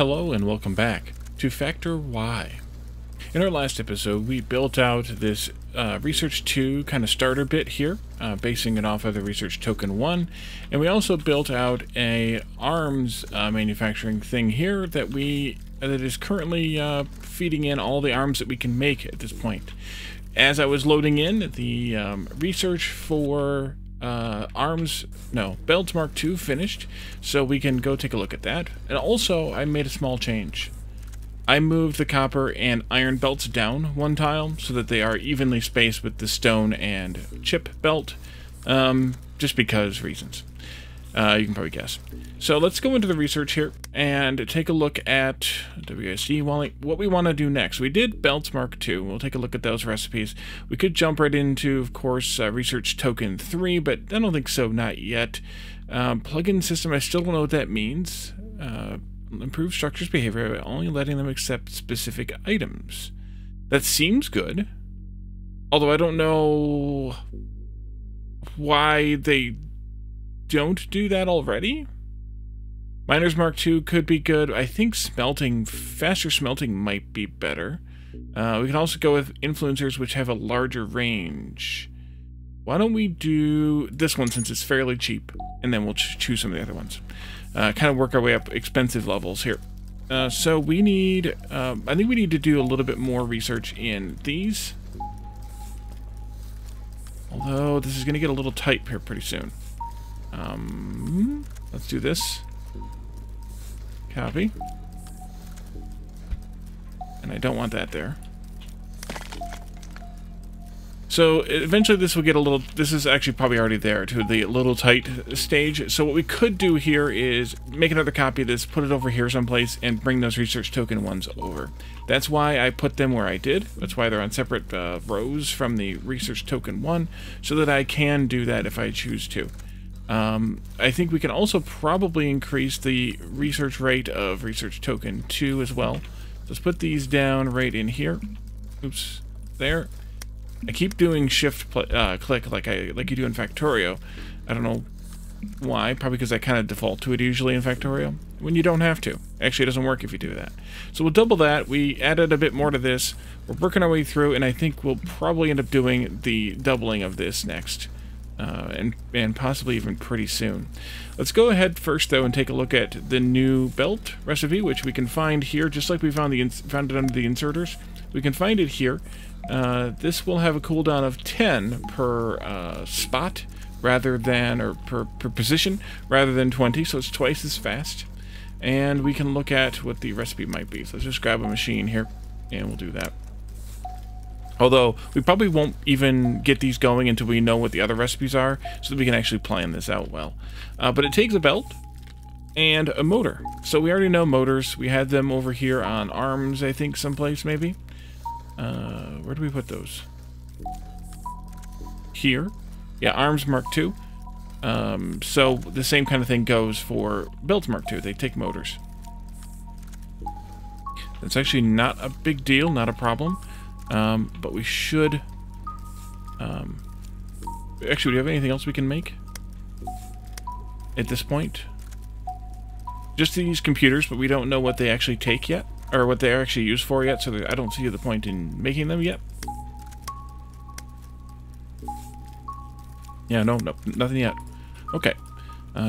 Hello and welcome back to Factor Y. In our last episode, we built out this Research 2 kind of starter bit here, basing it off of the Research Token 1, and we also built out a ARMS manufacturing thing here that is currently feeding in all the ARMS that we can make at this point. As I was loading in, the research for Belts Mk2 finished, so we can go take a look at that. And also, I made a small change. I moved the copper and iron belts down one tile so that they are evenly spaced with the stone and chip belt, just because reasons. You can probably guess. So let's go into the research here and take a look at WSD what we want to do next. We did Belts Mk2. We'll take a look at those recipes. We could jump right into, of course, Research Token 3, but I don't think so, not yet. Plugin system, I still don't know what that means. Improve structures behavior by only letting them accept specific items. That seems good. Although I don't know why they don't do that already. Miners Mk2 could be good. I think faster smelting might be better. We can also go with influencers which have a larger range. Why don't we do this one since it's fairly cheap, and then we'll choose some of the other ones. Kind of work our way up expensive levels here. So we need, I think we need to do a little bit more research in these. Although this is going to get a little tight here pretty soon. Let's do this. Copy. And I don't want that there. So eventually this will get a little, this is actually probably already there to the little tight stage. So what we could do here is make another copy of this, put it over here someplace, and bring those research token ones over. That's why I put them where I did. That's why they're on separate rows from the research token 1, so that I can do that if I choose to. I think we can also probably increase the research rate of research token 2 as well. Let's put these down right in here. Oops, there. I keep doing shift click like you do in Factorio. I don't know why. Probably because I kind of default to it usually in Factorio, when you don't have to. Actually, it doesn't work if you do that. So we'll double that. We added a bit more to this. We're working our way through, and I think we'll probably end up doing the doubling of this next. And possibly even pretty soon. Let's go ahead first, though, and take a look at the new belt recipe, which we can find here, just like we found it under the inserters. We can find it here. This will have a cooldown of 10 per spot, rather than, or per position, rather than 20, so it's twice as fast. And we can look at what the recipe might be. So let's just grab a machine here, and we'll do that. Although, we probably won't even get these going until we know what the other recipes are, so that we can actually plan this out well. But it takes a belt and a motor. So we already know motors. We had them over here on ARMS, I think, someplace, maybe. Where do we put those? Here. Yeah, ARMS Mk2. So the same kind of thing goes for Belts Mk2. They take motors. That's actually not a big deal, not a problem. But we should... actually, do you have anything else we can make? At this point? Just these computers, but we don't know what they actually take yet. Or what they're actually used for yet, so I don't see the point in making them yet. Yeah, no, nothing yet. Okay.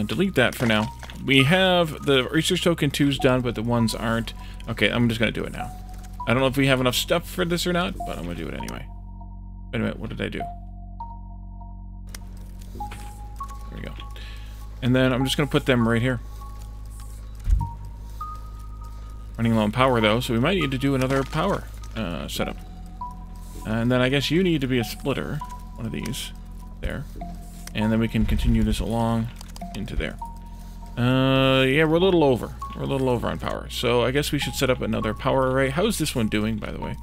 Delete that for now. We have the research token 2's done, but the ones aren't. Okay, I'm just going to do it now. I don't know if we have enough stuff for this or not, but I'm going to do it anyway. Wait a minute, what did I do? There we go. And then I'm just going to put them right here. Running low on power, though, so we might need to do another power setup. And then I guess you need to be a splitter. One of these. There. And then we can continue this along into there. Yeah, we're a little over. We're a little over on power. So I guess we should set up another power array. How is this one doing, by the way?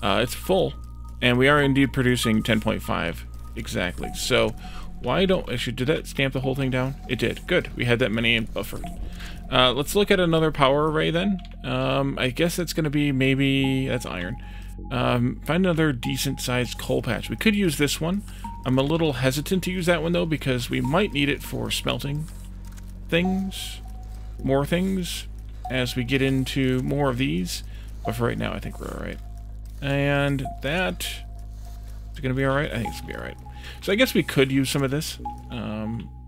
It's full. And we are indeed producing 10.5 exactly. So why don't... Actually, did that stamp the whole thing down? It did. Good. We had that many buffered. Let's look at another power array then. I guess that's going to be maybe... That's iron. Find another decent-sized coal patch. We could use this one. I'm a little hesitant to use that one, though, because we might need it for smelting things, more things, as we get into more of these. But for right now, I think we're all right. And that is going to be all right. I think it's going to be all right. So I guess we could use some of this.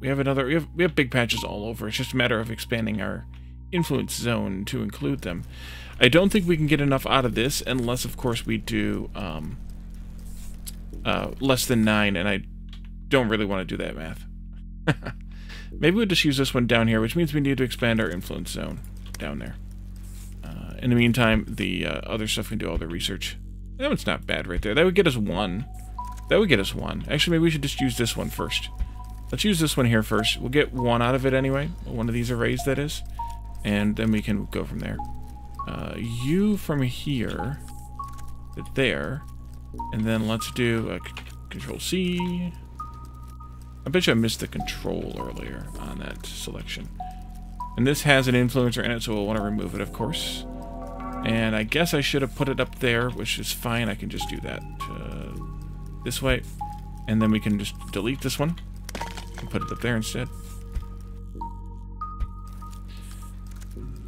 We have big patches all over. It's just a matter of expanding our influence zone to include them. I don't think we can get enough out of this unless, of course, we do less than 9, and I don't really want to do that math. Maybe we'll just use this one down here, which means we need to expand our influence zone down there. In the meantime, the other stuff can do all the research. That one's not bad right there. That would get us 1. That would get us 1. Actually, maybe we should just use this one first. Let's use this one here first. We'll get 1 out of it anyway. One of these arrays, that is. And then we can go from there. You from here to there. And then let's do a Control-C. I bet you I missed the control earlier on that selection. And this has an influencer in it, so we'll want to remove it, of course. And I guess I should have put it up there, which is fine. I can just do that this way. And then we can just delete this one and put it up there instead.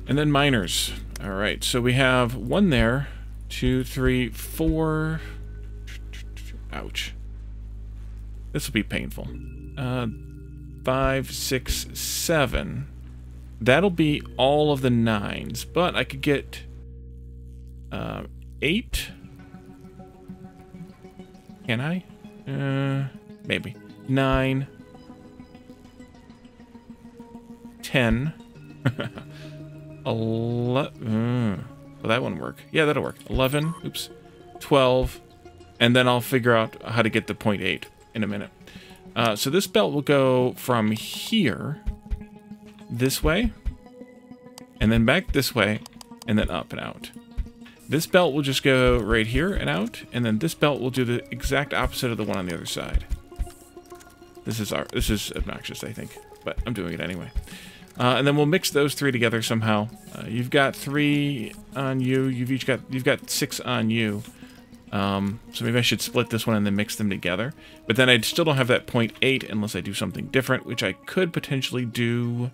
And then miners. Alright, so we have 1 there, 2, 3, 4. Ouch. This will be painful. 5, 6, 7. That'll be all of the 9s, but I could get 8. Can I? Maybe. 9. 10. 11. Will that one work? Yeah, that'll work. 11. Oops. 12. And then I'll figure out how to get the 0.8 in a minute. So this belt will go from here this way, and then back this way, and then up and out. This belt will just go right here and out, and then this belt will do the exact opposite of the one on the other side. This is obnoxious, I think, but I'm doing it anyway. And then we'll mix those 3 together somehow. You've got 3 on you. You've got 6 on you. So maybe I should split this one and then mix them together. But then I still don't have that 0.8 unless I do something different, which I could potentially do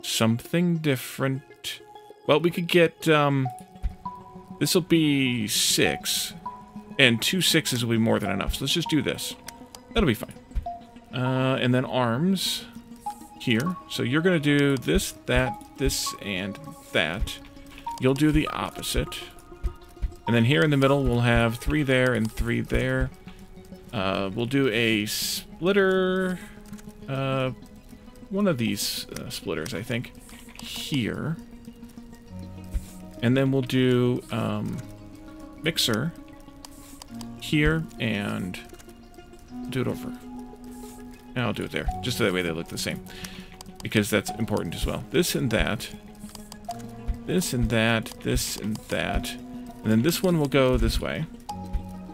something different. Well, we could get, this will be 6, and 2 6s will be more than enough. So let's just do this. That'll be fine. And then arms here. So you're going to do this, that, this, and that. You'll do the opposite. And then here in the middle, we'll have 3 there and 3 there. We'll do a splitter. One of these splitters, I think, here. And then we'll do mixer here, and do it over. And I'll do it there, just so that way they look the same, because that's important as well. This and that. This and that. This and that. And then this one will go this way.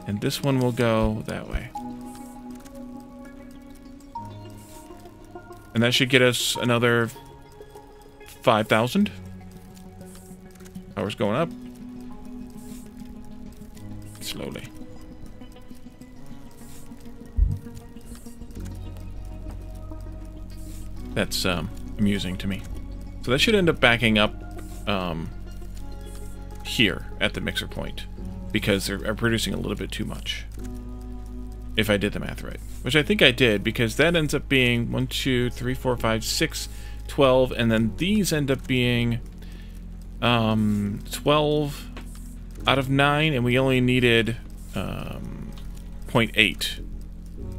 And this one will go that way. And that should get us another 5,000. Power's going up. Slowly. That's amusing to me. So that should end up backing up here at the mixer point, because they're producing a little bit too much. If I did the math right, which I think I did, because that ends up being 1, 2, 3, 4, 5, 6, 12, and then these end up being 12 out of 9, and we only needed 0.8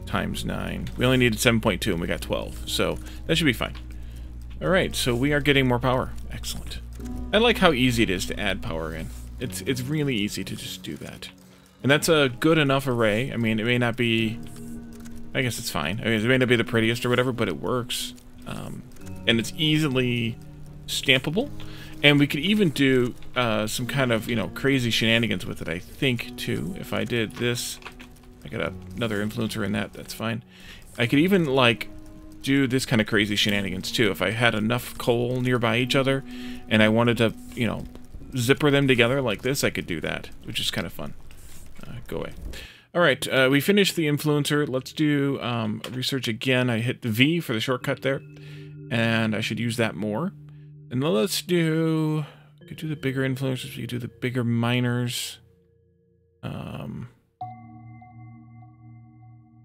times 9. We only needed 7.2, and we got 12, so that should be fine. Alright, so we are getting more power. Excellent. I like how easy it is to add power in. It's really easy to just do that. And that's a good enough array. I mean, it may not be... I guess it's fine. I mean, it may not be the prettiest or whatever, but it works. And it's easily stampable. And we could even do some kind of, crazy shenanigans with it, I think, too. If I did this... I got another influencer in that, that's fine. I could even, do this kind of crazy shenanigans, too. If I had enough coal nearby each other, and I wanted to, zipper them together like this, I could do that, which is kind of fun. Go away. Alright, we finished the influencer. Let's do research again. I hit the V for the shortcut there, and I should use that more. And then let's do could do the bigger influencers. We could do the bigger miners.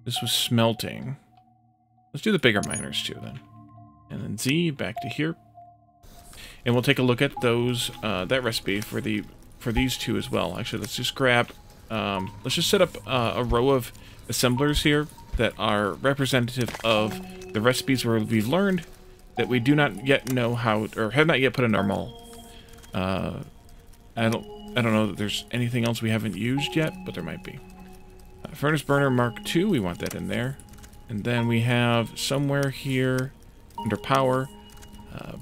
This was smelting. Let's do the bigger miners too then. And then Z back to here. And we'll take a look at those that recipe for these two as well. Actually, let's just grab let's just set up a row of assemblers here that are representative of the recipes where we've learned that we do not yet know how, or have not yet put in our mall. I don't know that there's anything else we haven't used yet, but there might be. Furnace burner Mark II, we want that in there. And then we have somewhere here under power,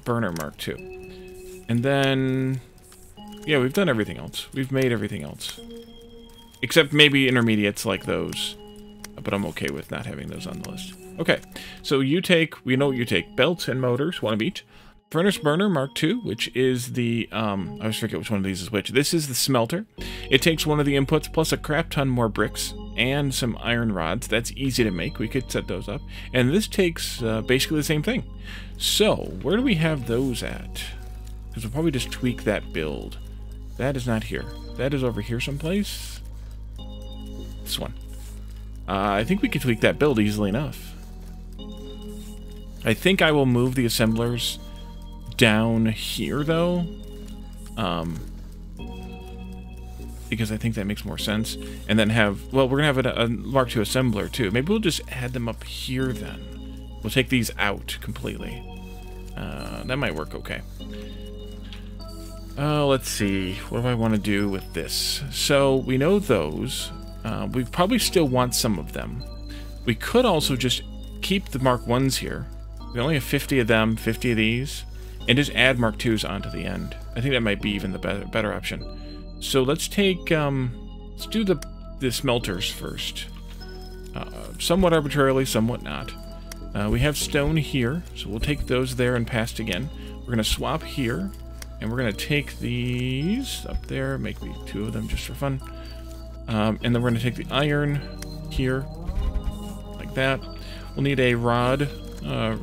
burner Mark II. And then, yeah, we've done everything else. We've made everything else. Except maybe intermediates like those. But I'm okay with not having those on the list. Okay, so you take, we know what you take. Belts and motors, one of each. Furnace burner Mark II, which is the, I always forget which one of these is which. This is the smelter. It takes one of the inputs plus a crap ton more bricks and some iron rods. That's easy to make. We could set those up. And this takes basically the same thing. So, where do we have those at? Because we'll probably just tweak that build. That is not here. That is over here someplace. This one. I think we could tweak that build easily enough. I think I will move the assemblers down here, though. Because I think that makes more sense. And then have... Well, we're going to have a Mark II assembler, too. Maybe we'll just add them up here, then. We'll take these out completely. That might work okay. Let's see. What do I want to do with this? So, we know those. We probably still want some of them. We could also just keep the Mark I's here. We only have 50 of them, 50 of these, and just add Mark II's onto the end. I think that might be even the better option. So let's take, let's do the smelters first. Somewhat arbitrarily, somewhat not. We have stone here, so we'll take those there and past again. We're going to swap here, and we're going to take these up there, make me 2 of them just for fun. And then we're going to take the iron here, like that. We'll need a rod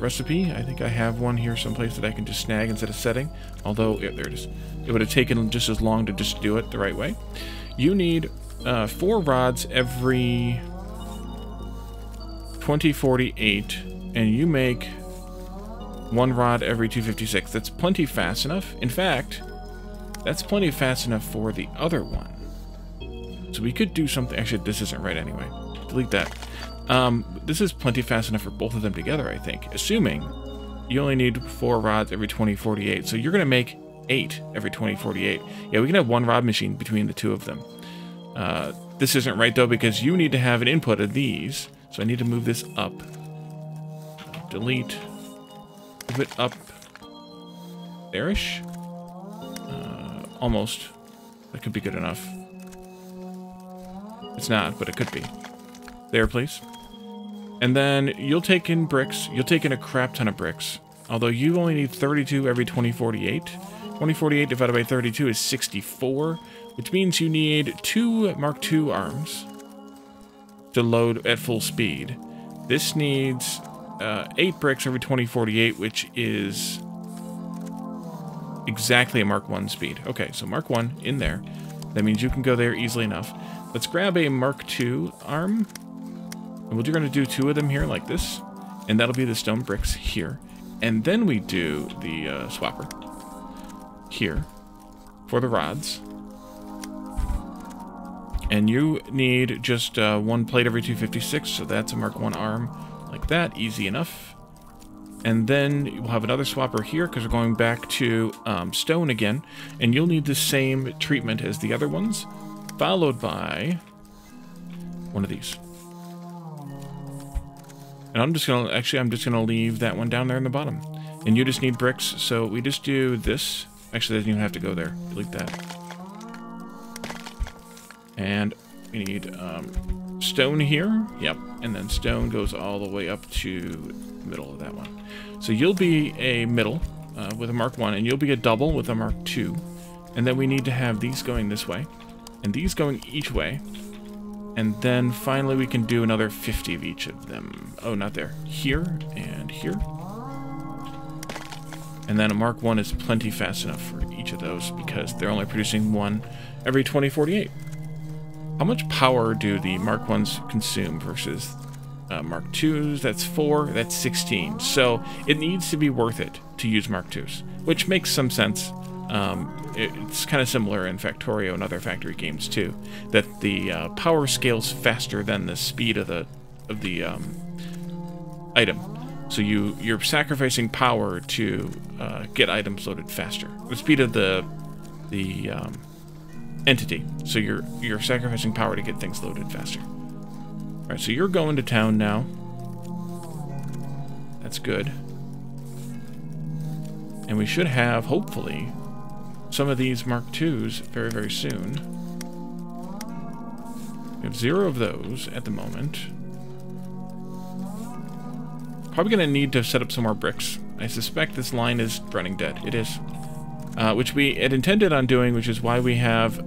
recipe. I think I have one here someplace that I can just snag instead of setting. Although, yeah, there it is. It would have taken just as long to just do it the right way. You need 4 rods every 2048, and you make 1 rod every 256. That's plenty fast enough. In fact, that's plenty fast enough for the other one. So we could do something... Actually, this isn't right anyway. Delete that. This is plenty fast enough for both of them together, I think. Assuming you only need 4 rods every 2048. So you're going to make 8 every 2048. Yeah, we can have 1 rod machine between the 2 of them. This isn't right, though, because you need to have an input of these. So I need to move this up. Delete. Move it up. There-ish? Almost. That could be good enough. It's not, but it could be. There, please. And then you'll take in bricks. You'll take in a crap ton of bricks. Although you only need 32 every 2048. 2048 divided by 32 is 64, which means you need 2 Mark II arms to load at full speed. This needs 8 bricks every 2048, which is exactly a Mark I speed. Okay, so Mark I in there. That means you can go there easily enough. Let's grab a Mark II arm. And we're going to do 2 of them here like this. And that'll be the stone bricks here. And then we do the swapper here for the rods. And you need just 1 plate every 256, so that's a Mark I arm like that, easy enough. And then we'll have another swapper here because we're going back to stone again. And you'll need the same treatment as the other ones, followed by one of these. And I'm just gonna leave that one down there in the bottom. And you just need bricks, so we just do this. Actually, it doesn't even have to go there. Delete that. And we need stone here. Yep. And then stone goes all the way up to the middle of that one. So you'll be a middle with a Mark I, and you'll be a double with a Mark II. And then we need to have these going this way, and these going each way. And then finally we can do another 50 of each of them. Oh, not there. Here and here. And then a Mark I is plenty fast enough for each of those because they're only producing one every 2048. How much power do the Mark 1s consume versus Mark 2s? That's 4, that's 16. So it needs to be worth it to use Mark 2s, which makes some sense. It's kind of similar in Factorio and other factory games too, that the power scales faster than the speed of the item. So you're sacrificing power to get items loaded faster. The speed of the entity. So you're sacrificing power to get things loaded faster. All right, so you're going to town now. That's good. And we should have, hopefully, some of these Mark IIs very, very soon. We have 0 of those at the moment. Probably going to need to set up some more bricks. I suspect this line is running dead. It is. Which we had intended on doing, which is why we have,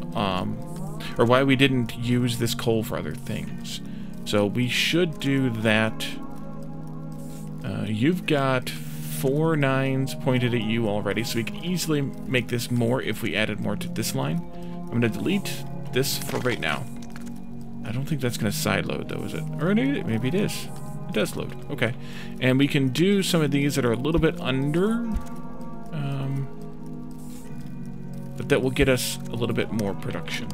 or why we didn't use this coal for other things. So we should do that. You've got 4 9s pointed at you already, so we could easily make this more if we added more to this line. I'm going to delete this for right now. I don't think that's going to side load though, is it? Or maybe it is. It does load. Okay. And we can do some of these that are a little bit under, but that will get us a little bit more production.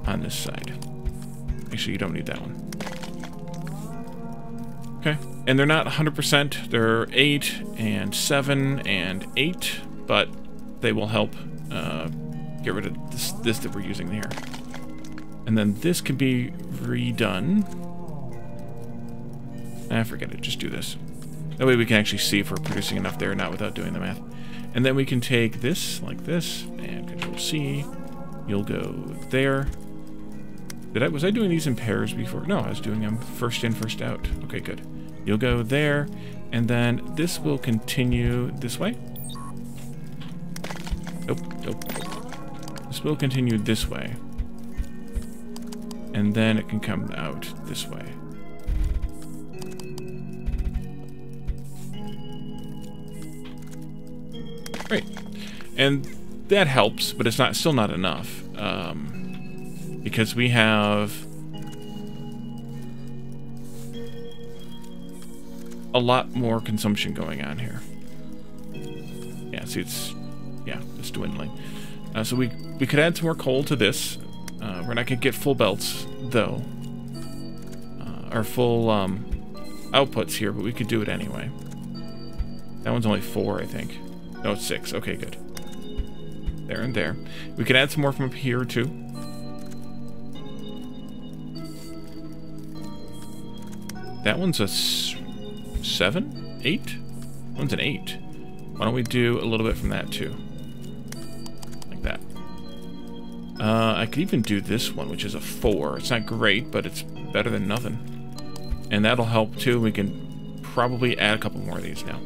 On this side. Actually, you don't need that one. Okay. And they're not 100%. They're 8 and 7 and 8, but they will help get rid of this that we're using here. And then this can be redone. Forget it. Just do this. That way we can actually see if we're producing enough there or not without doing the math. And then we can take this, like this, and Control-C. You'll go there. Was I doing these in pairs before? No, I was doing them first in, first out. Okay, good. You'll go there, and then this will continue this way. Nope, nope. This will continue this way. And then it can come out this way. Great. And that helps, but it's still not enough. Because we have a lot more consumption going on here. Yeah, see, it's dwindling. So we could add some more coal to this. We're not gonna get full belts though, or full outputs here, but we could do it anyway. That one's only 4, I think. No, it's 6. Okay, good. There and there. We could add some more from up here too. That one's a 7? 8? One's an 8. Why don't we do a little bit from that too? Like that. I could even do this one, which is a 4. It's not great, but it's better than nothing. And that'll help too. We can probably add a couple more of these now.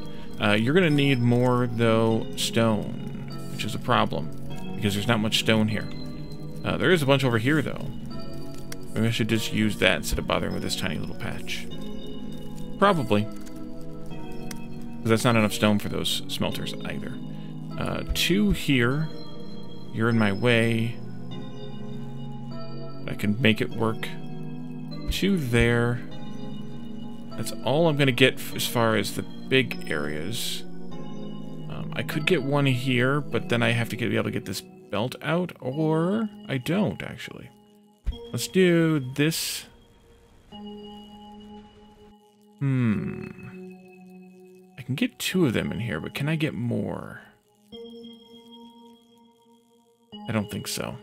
You're going to need more, though, stone, which is a problem, because there's not much stone here. There is a bunch over here, though. Maybe I should just use that instead of bothering with this tiny little patch. Probably. Because that's not enough stone for those smelters either. 2 here. You're in my way. I can make it work. 2 there. That's all I'm going to get as far as the big areas. I could get 1 here, but then I have to be able to get this belt out, or I don't, actually. Let's do this. I can get 2 of them in here, but can I get more? I don't think so.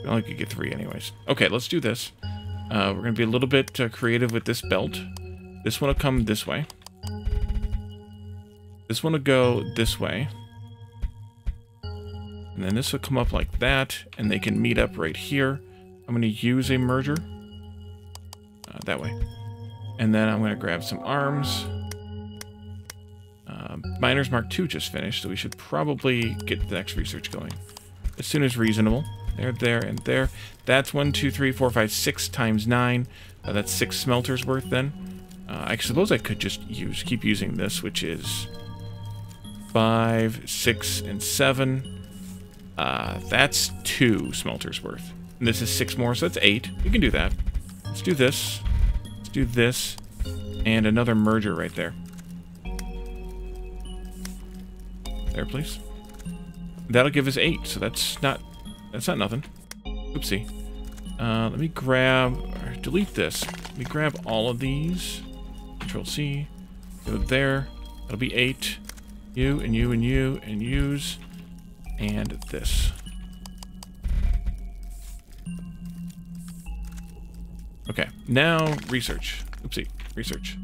I only could get 3 anyways. Okay, let's do this. We're going to be a little bit creative with this belt. This one will come this way. This one will go this way. And then this will come up like that, and they can meet up right here. I'm going to use a merger. That way. And then I'm going to grab some arms. Miners Mark II just finished, so we should probably get the next research going as soon as reasonable. there, and there. That's 1, 2, 3, 4, 5, 6 times 9. That's 6 smelters worth then. I suppose I could just keep using this, which is 5, 6, and 7. That's 2 smelters worth. And this is 6 more, so that's 8. You can do that. Let's do this. Let's do this. And another merger right there. There, please. That'll give us 8, so that's not nothing. Oopsie. Let me grab, or delete this. Let me grab all of these. Control C. Go there. That'll be 8. You, and you, and you, and use. And this. Okay, now research. Oopsie, research.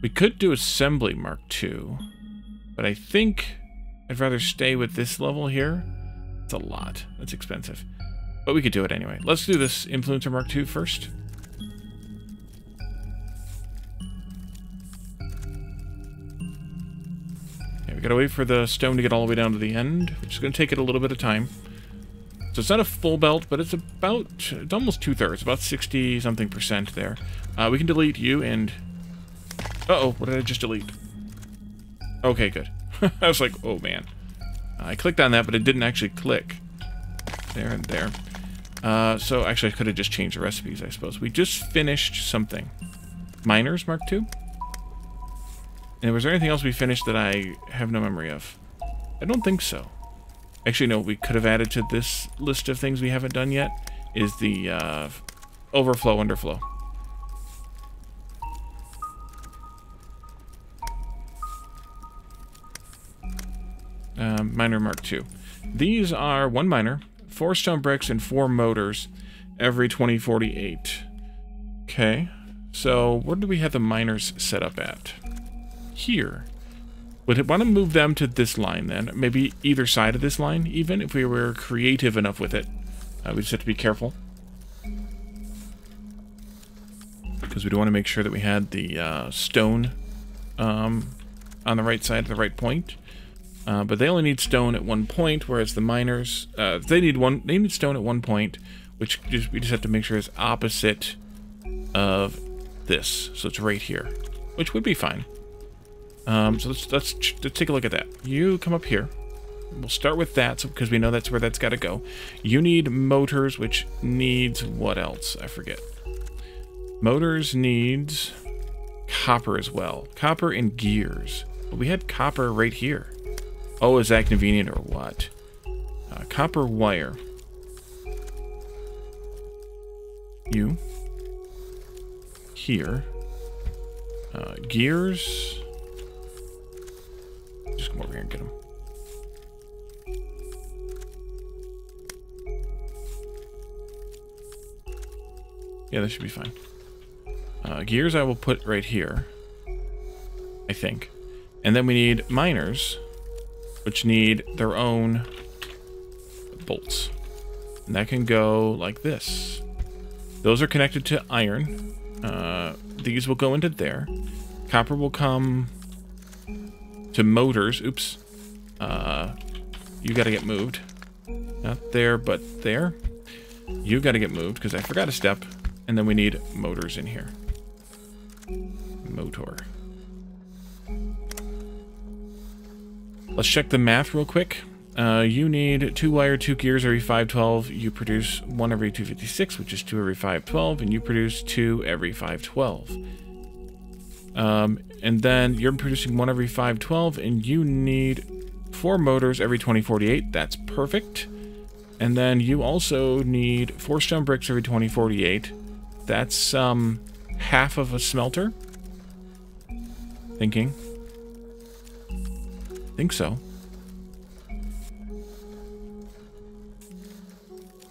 We could do assembly Mark 2, but I think I'd rather stay with this level here. It's a lot. That's expensive. But we could do it anyway. Let's do this influencer Mark 2 first. Okay, we gotta wait for the stone to get all the way down to the end, which is gonna take it a little bit of time. So it's not a full belt, but it's almost 2/3, about 60-something% there. We can delete you and... Uh-oh, what did I just delete? Okay, good. I was like, oh man. I clicked on that, but it didn't actually click. There and there. So actually I could have just changed the recipes, I suppose. We just finished something. Miners, Mark 2? And was there anything else we finished that I have no memory of? I don't think so. Actually, no, we could have added to this list of things we haven't done yet is the overflow, underflow. Miner Mark 2. These are 1 miner, 4 stone bricks, and 4 motors every 2048. Okay, so where do we have the miners set up at? Here. Would want to move them to this line then. Maybe either side of this line, even, if we were creative enough with it. We just have to be careful. Because we do want to make sure that we had the stone on the right side at the right point. But they only need stone at 1 point, whereas the miners, they need stone at 1 point, which we just have to make sure is opposite of this. So it's right here, which would be fine. So let's take a look at that. You come up here. We'll start with that, because we know that's where that's got to go. You need motors, which needs what else? I forget. Motors needs copper as well. Copper and gears. But we had copper right here. Oh, is that convenient or what? Copper wire. You. Here. Gears. Just come over here and get them. Yeah, that should be fine. Gears I will put right here. I think. And then we need miners, which need their own bolts. And that can go like this. Those are connected to iron. These will go into there. Copper will come to motors. Oops. You gotta get moved. Not there, but there. You gotta get moved, because I forgot a step. And then we need motors in here. Motor. Let's check the math real quick. You need 2 wire, 2 gears every 512. You produce 1 every 256, which is 2 every 512, and you produce 2 every 512. And then you're producing 1 every 512, and you need 4 motors every 2048. That's perfect. And then you also need 4 stone bricks every 2048. That's half of a smelter. Thinking. Think so.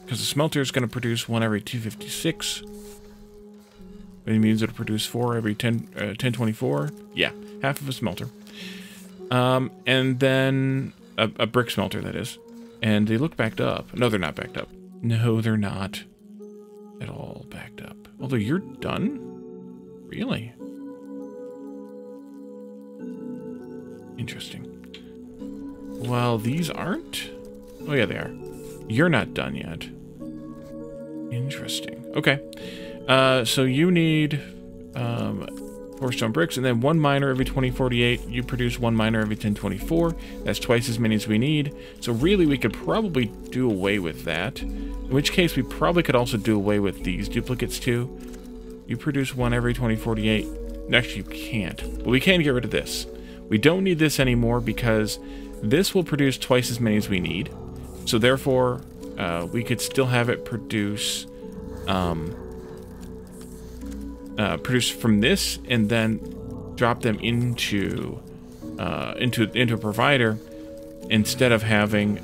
Because the smelter is going to produce 1 every 256. It means it'll produce 4 every 1024. Yeah, half of a smelter. And then a brick smelter, that is. And they look backed up. No, they're not backed up. No, they're not at all backed up. Although you're done? Really? Interesting. Well, these aren't? Oh, yeah, they are. You're not done yet. Interesting. Okay. So you need 4 stone bricks, and then 1 miner every 2048. You produce 1 miner every 1024. That's twice as many as we need. So really, we could probably do away with that. In which case, we probably could also do away with these duplicates too. You produce 1 every 2048. Actually, you can't. But we can get rid of this. We don't need this anymore because this will produce twice as many as we need. So therefore, we could still have it produce from this, and then drop them into a provider instead of having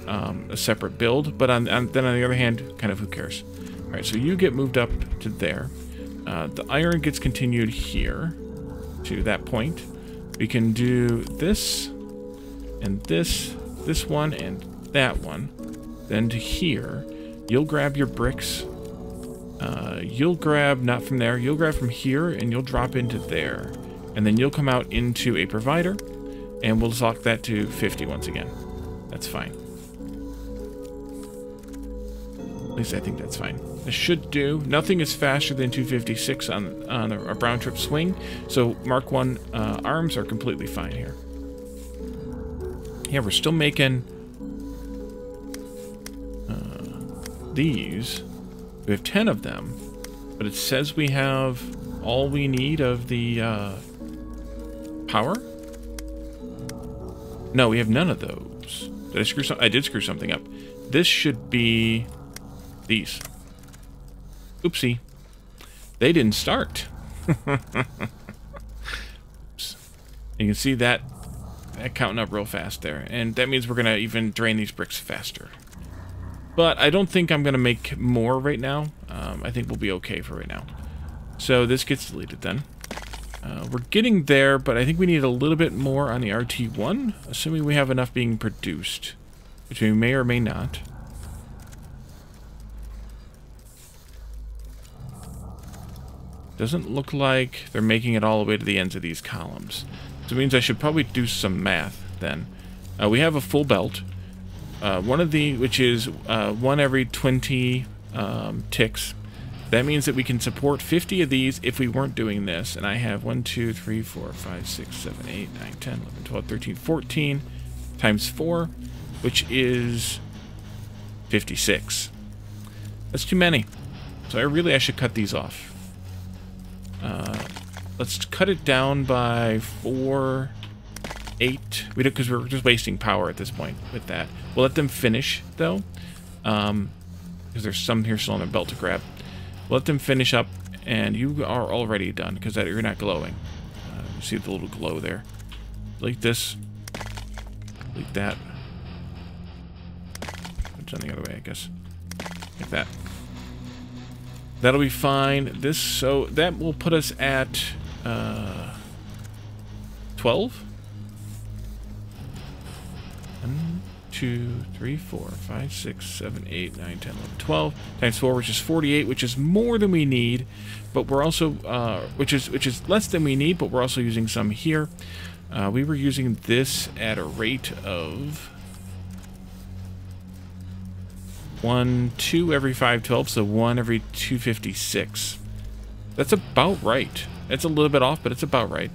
a separate build. But then on the other hand, kind of who cares? All right, so you get moved up to there. The iron gets continued here to that point. We can do this and this one and that one. Then to here, you'll grab your bricks. You'll grab, not from there, you'll grab from here and you'll drop into there. And then you'll come out into a provider and we'll lock that to 50 once again. That's fine. At least I think that's fine. This should do. Nothing is faster than 256 on a round trip swing. So Mark 1 arms are completely fine here. Yeah, we're still making these. We have 10 of them, but it says we have all we need of the power. No, we have none of those. Did I screw something? I did screw something up. This should be these. Oopsie. They didn't start. Oops. You can see that counting up real fast there. And that means we're going to even drain these bricks faster. But I don't think I'm going to make more right now. I think we'll be okay for right now. So this gets deleted then. We're getting there, but I think we need a little bit more on the RT1, assuming we have enough being produced, which we may or may not. Doesn't look like they're making it all the way to the ends of these columns. So it means I should probably do some math then. We have a full belt. One of the, which is 1 every 20 ticks. That means that we can support 50 of these if we weren't doing this. And I have 1, 2, 3, 4, 5, 6, 7, 8, 9, 10, 11, 12, 13, 14 times 4, which is 56. That's too many. So I should cut these off. Let's cut it down by 4, 8. We don't, because we're just wasting power at this point with that. We'll let them finish though, because there's some here still on their belt to grab. We'll let them finish up, and you are already done because you're not glowing. You see the little glow there. Like this, like that. It's on the other way, I guess. Like that. That'll be fine. This, so that will put us at 12. 1, 2, 3, 4, 5, 6, 7, 8, 9, 10, 11, 12 times 4, which is 48, which is more than we need, but we're also which is less than we need, but we're also using some here. We were using this at a rate of 1, 2 every 512, so 1 every 256. That's about right. It's a little bit off, but it's about right.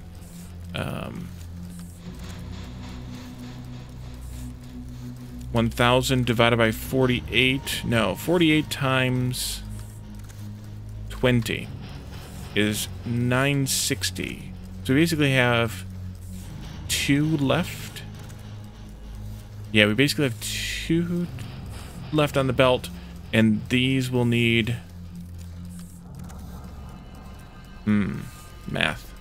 1,000 divided by 48. No, 48 times 20 is 960. So we basically have 2 left. Yeah, we basically have 2 left on the belt, and these will need math.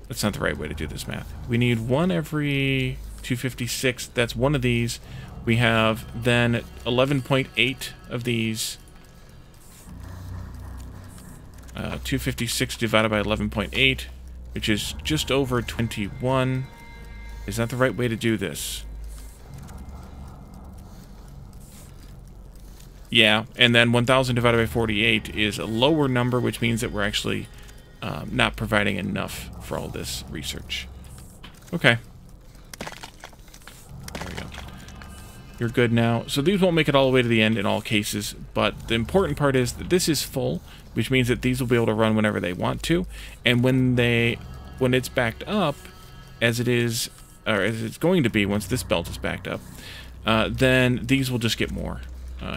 That's not the right way to do this math. We need 1 every 256. That's 1 of these. We have then 11.8 of these. 256 divided by 11.8, which is just over 21. Is that the right way to do this? Yeah, and then 1,000 divided by 48 is a lower number, which means that we're actually not providing enough for all this research. Okay. You're good now. So these won't make it all the way to the end in all cases, but the important part is that this is full, which means that these will be able to run whenever they want to. And when it's backed up, as it is, or as it's going to be once this belt is backed up, then these will just get more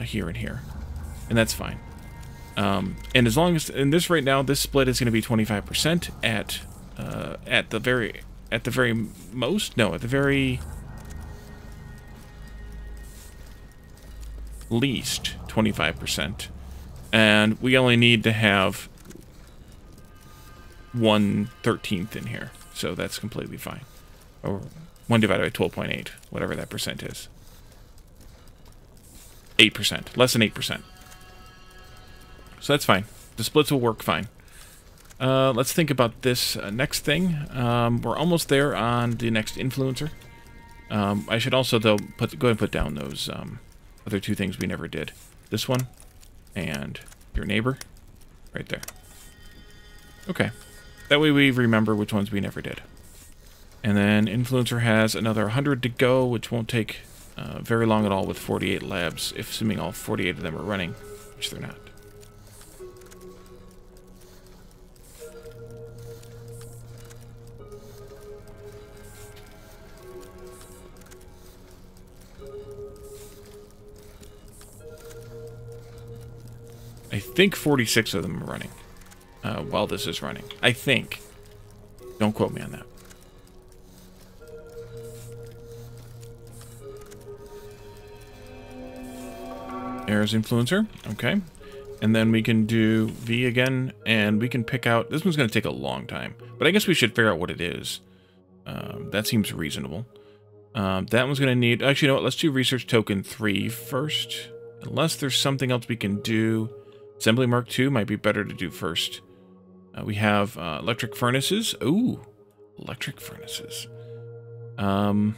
here and here. And that's fine. And as long as, in this right now, this split is going to be 25% at the very least 25%, and we only need to have 1/13 in here, so that's completely fine. Or 1 divided by 12.8, whatever that percent is. 8%, less than 8%. So that's fine. The splits will work fine. Let's think about this next thing. We're almost there on the next influencer. I should also, though, go ahead and put down those other two things we never did. This one and your neighbor right there. Okay. That way we remember which ones we never did. And then influencer has another 100 to go, which won't take very long at all with 48 labs, if assuming all 48 of them are running, which they're not. I think 46 of them are running while this is running. I think. Don't quote me on that. There's influencer. Okay. And then we can do V again, and we can pick out... This one's going to take a long time, but I guess we should figure out what it is. That seems reasonable. That one's going to need... Actually, you know what? Let's do research token 3 first. Unless there's something else we can do... Assembly Mark 2 might be better to do first. We have electric furnaces. Ooh, electric furnaces. And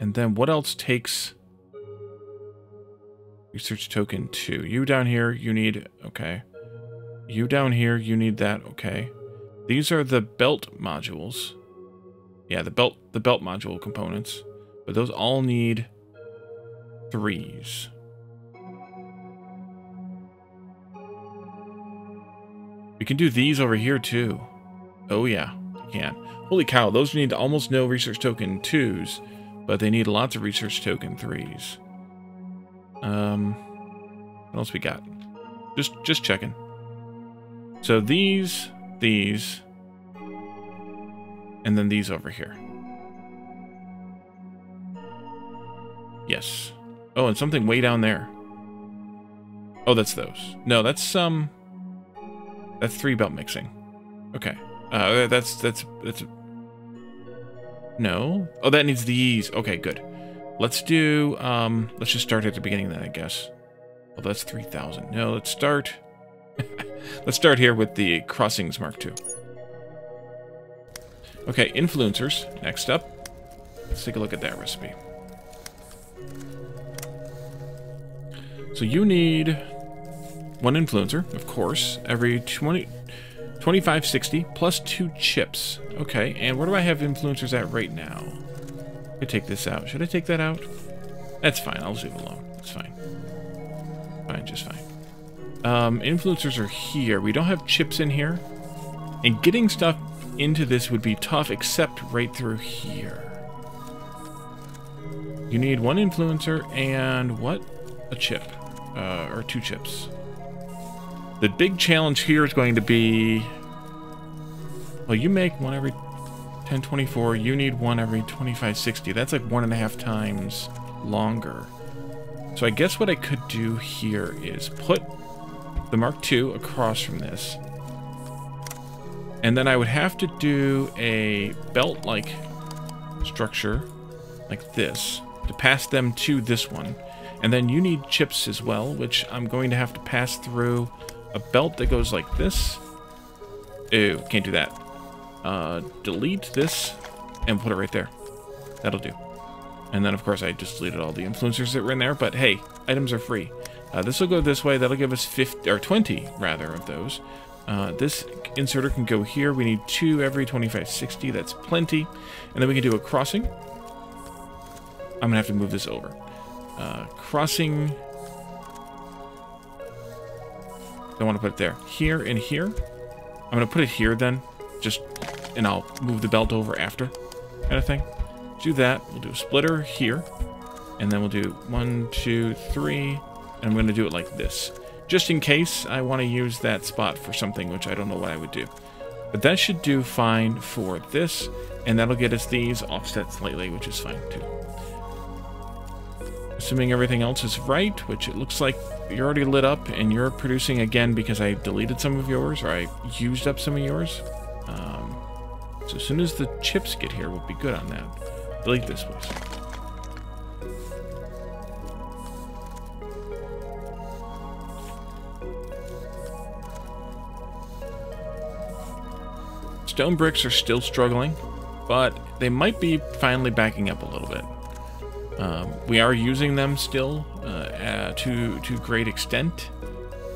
then what else takes research token 2? You down here, you need, okay. You down here, you need that, okay. These are the belt modules. Yeah, the belt module components. But those all need 3s. We can do these over here, too. Oh, yeah. We can. Holy cow, those need almost no research token 2s, but they need lots of research token 3s. What else we got? Just checking. So these, and then these over here. Yes. Oh, and something way down there. Oh, that's those. No, that's 3 belt mixing. Okay. That's no. Oh, that needs these. Okay, good. Let's do let's just start at the beginning then, I guess. Oh, that's 3,000. No, let's start let's start here with the crossings Mark 2. Okay, influencers next up. Let's take a look at that recipe. So you need 1 influencer, of course, every 2560 plus 2 chips. Okay, and where do I have influencers at right now? I could take this out. Should I take that out? That's fine. I'll leave it alone. It's fine. Fine, just fine. Influencers are here. We don't have chips in here. And getting stuff into this would be tough, except right through here. You need 1 influencer and what? A chip. Or 2 chips. The big challenge here is going to be... Well, you make 1 every 1024. You need 1 every 2560. That's like 1.5 times longer. So I guess what I could do here is put the Mark II across from this. And then I would have to do a belt-like structure, like this, to pass them to this one. And then you need chips as well, which I'm going to have to pass through a belt that goes like this. Ew, can't do that. Delete this and put it right there. That'll do. And then, of course, I just deleted all the influencers that were in there, but hey, items are free. This will go this way. That'll give us 50, or 20, rather, of those. This inserter can go here. We need 2 every 2560. That's plenty. And then we can do a crossing. I'm going to have to move this over. crossing. Don't want to put it there. Here and here. I'm going to put it here then. And I'll move the belt over after. Kind of thing. Do that. We'll do a splitter here. And then we'll do 1, 2, 3. And I'm going to do it like this. Just in case I want to use that spot for something, which I don't know what I would do. But that should do fine for this. And that'll get us these offset slightly, which is fine too. Assuming everything else is right, which it looks like you're already lit up and you're producing again because I deleted some of yours or I used up some of yours. So as soon as the chips get here, we'll be good on that. Delete this, please. Stone bricks are still struggling, but they might be finally backing up a little bit. We are using them still to great extent,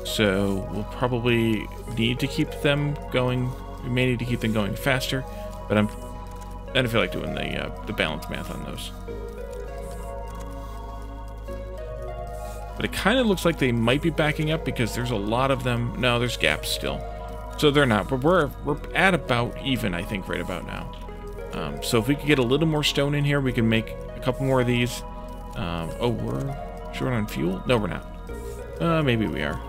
so we'll probably need to keep them going. We may need to keep them going faster, but I don't feel like doing the balance math on those. But it kind of looks like they might be backing up because there's a lot of them. No, there's gaps still. So they're not, but we're at about even, I think, right about now. So if we could get a little more stone in here, we can make a couple more of these. Oh, we're short on fuel? No, we're not. Maybe we are.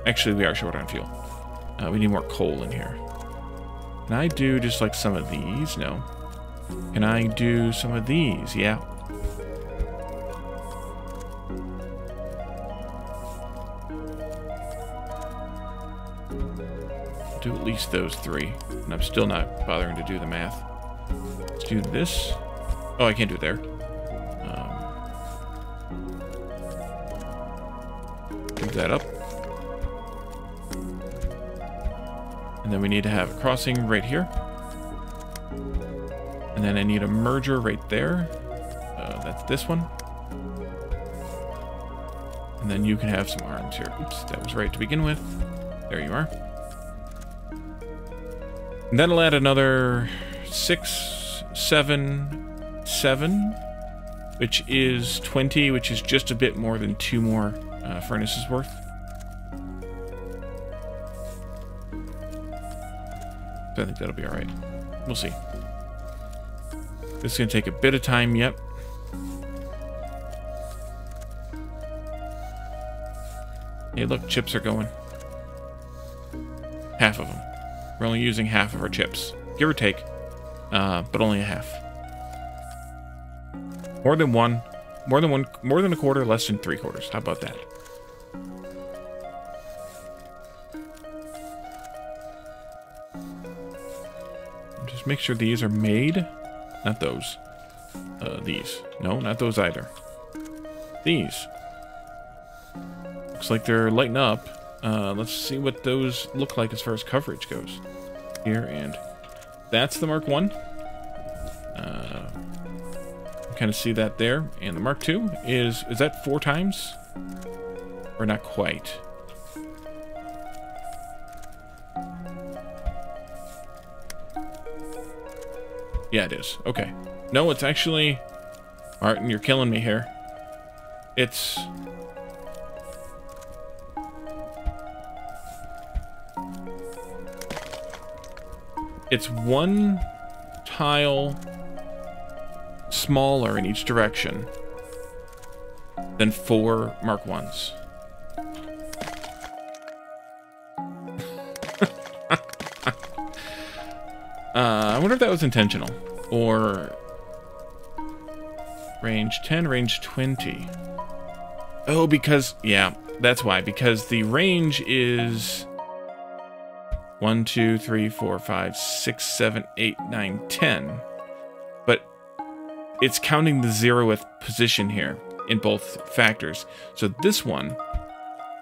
Actually, we are short on fuel. We need more coal in here. Can I do just like some of these? No. Can I do some of these? Yeah. Do at least those 3, and I'm still not bothering to do the math. Let's do this. Oh, I can't do it there. Move that up. And then we need to have a crossing right here. And then I need a merger right there. That's this one. And then you can have some arms here. Oops, that was right to begin with. There you are. And that'll add another 6, 7, 7, which is 20, which is just a bit more than 2 more furnaces worth. So I think that'll be alright. We'll see. This is going to take a bit of time yet. Hey, look, chips are going. Half of them. We're only using half of our chips, give or take, but only a half. More than a quarter, less than 3/4. How about that? Just make sure these are made. Not those. These. No, not those either. These. Looks like they're lighting up. Let's see what those look like as far as coverage goes. Here, and that's the Mark 1. Kind of see that there. And the Mark 2 is that 4 times? Or not quite? Yeah, it is. Okay. No, it's actually... Martin, you're killing me here. It's... It's 1 tile smaller in each direction than 4 Mark 1s. I wonder if that was intentional. Or range 10, range 20. Oh, because... Yeah, that's why. Because the range is... 1, 2, 3, 4, 5, 6, 7, 8, 9, 10. But it's counting the 0th position here in both factors. So this one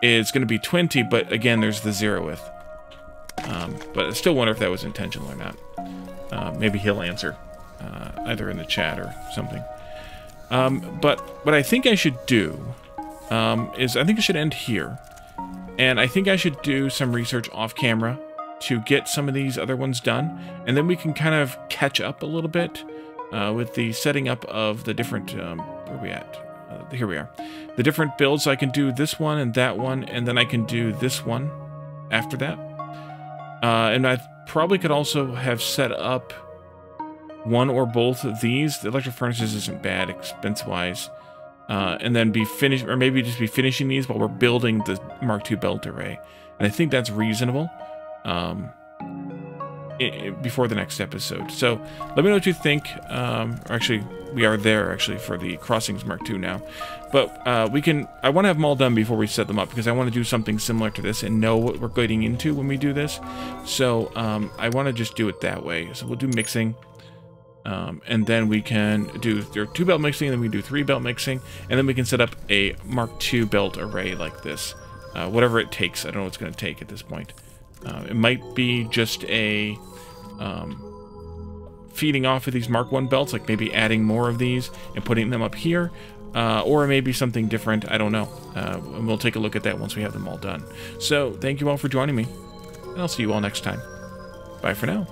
is going to be 20, but again, there's the 0th. But I still wonder if that was intentional or not. Maybe he'll answer, either in the chat or something. But what I think I should do is I think I should end here. And I think I should do some research off camera to get some of these other ones done, and then we can kind of catch up a little bit with the setting up of the different, where are we at? here we are. The different builds, I can do this one, and then I can do this one after that. And I probably could also have set up one or both of these. The electric furnaces isn't bad expense-wise. And then be finished, or maybe just be finishing these while we're building the Mark II belt array. And I think that's reasonable before the next episode. So let me know what you think. Actually, we are there actually for the Crossings Mark II now. But I want to have them all done before we set them up, because I want to do something similar to this and know what we're getting into when we do this. So I want to just do it that way. So we'll do mixing. And then we can do 2 belt mixing, and then we can do 3 belt mixing, and then we can set up a Mark II belt array like this. Whatever it takes. I don't know what it's going to take at this point. It might be just a feeding off of these Mark I belts, like maybe adding more of these and putting them up here, or maybe something different. I don't know. And we'll take a look at that once we have them all done. So thank you all for joining me, and I'll see you all next time. Bye for now.